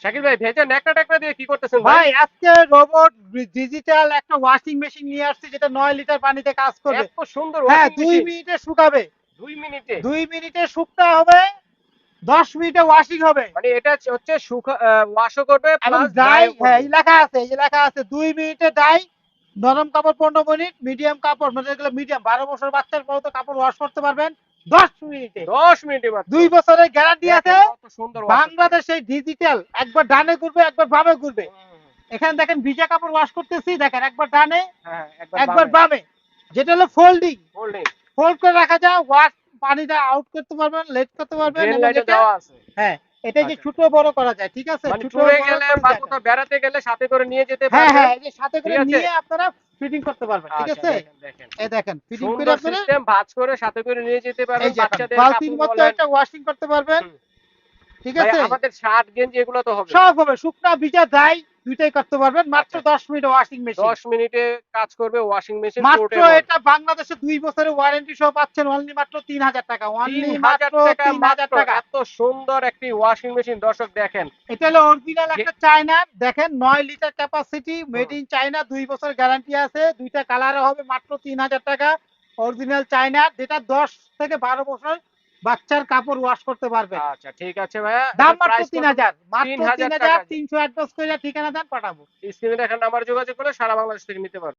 শাকিল ভাই ভেজা ন্যাকড়া ট্যাকড়া দিয়ে কি করতেছেন ভাই? ভাই আজকে রোবট ডিজিটাল একটা ওয়াশিং মেশিন নিয়ে আসছে, যেটা 9 লিটার পানিতে কাজ করবে। এত সুন্দর হ্যাঁ, ওয়াশিং দুই মেশিন। মিনিটে শুকাবে। 2 মিনিটে? 2 মিনিটে শুকতে হবে, 10 মিনিটে ওয়াশিং হবে। মানে এটা হচ্ছে ওয়াশও করবে এবং প্লাস ডাই, ড্রাইও হ্যাঁ করবে। এই লেখা আছে, এই যে লেখা আছে 2 মিনিটে ডাই, নরম কাপড় 15 মিনিট, মিডিয়াম কাপড় মানে যেগুলো মিডিয়াম 12 বছর বাচ্চার পর্যন্ত কাপড় ওয়াশ করতে পারবেন 10 মিনিটে। 10 মিনিটে মাত্র। 2 বছরের গ্যারান্টি আছে। দেখেন কত সুন্দর ওয়াশ হচ্ছে। বাংলাদেশে ডিজিটাল, একবার ডানে ঘুরবে একবার বামে ঘুরবে। এখানে দেখেন ভিজা কাপড় ওয়াশ করতেছি, দেখেন একবার ডানে হ্যাঁ একবার একবার বামে। বামে, যেটা হলো ফোল্ডিং। হোল্ডিং। ফোল্ড করে রাখা যায়, ওয়াশ পানিটা আউট করতে পারবেন, লেট করতে পারবেন, ড্রেন এবং লাইটও এটা দেওয়া আছে। হ্যাঁ এটা যে আচ্ছা। ছোট বড় করা যায়, ঠিক আছে, মানে ছোট ট্যুরে বড় গেলে করে বা দেখেন। কোথাও বেড়াতে গেলে সাথে করে নিয়ে যেতে হ্যাঁ পারবেন। হ্যাঁ, এই যে সাথে করে ঠিক আছে? নিয়ে আপনারা ফিটিং করতে পারবেন, ঠিক আচ্ছা আছে। দেখেন দেখেন। এই দেখেন ফিটিং করে সুন্দর আপনারা, সিস্টেম, ভাঁজ করে সাথে করে নিয়ে যেতে এই পারবেন যে এখন বাচ্চাদের বালতির কাপড় মধ্যে বলেন। এটা ওয়াশিং করতে পারবেন, হুম। ঠিক ভাই আছে। আমাদের শার্ট গেঞ্জি এগুলো তো হবে। সব হবে, শুকনা ভিজা ড্রাই দুইটাই করতে পারবেন, মাত্র আচ্ছা। 10 মিনিট ওয়াশিং মেশিন। 10 মিনিটে কাজ করবে ওয়াশিং মেশিন মাত্র পোর্টেবল। এটা বাংলাদেশে 2 বছরের ওয়ারেন্টি সহ পাচ্ছেন অনলি মাত্র 3000 টাকা, তিন অনলি হাজার মাত্র টাকা 3000 মাত্র। টাকা। এত সুন্দর একটি ওয়াশিং মেশিন দর্শক দেখেন। এটা হলো অরিজিনাল গে- একটা চায়না, দেখেন 9 litre capacity, made hmm. In China, 2 বছর গ্যারান্টি আছে, দুইটা কালারে হবে, মাত্র 3000 টাকা। অরিজিনাল চায়না, যেটা 10 থেকে 12 বছর বাচ্চার কাপড় ওয়াশ করতে পারবেন। আচ্ছা ঠিক আছে ভাইয়া, দাম এটার মাত্র প্রাইস তিন কত? হাজার তিন মাত্র তিন হাজার হাজার টাকা তিনশো অ্যাডভান্স করে ঠিকানা দেন, পাঠাবো। স্ক্রিনে দেখার নাম্বার যোগাযোগ করে সারা বাংলাদেশ থেকে নিতে পারবেন।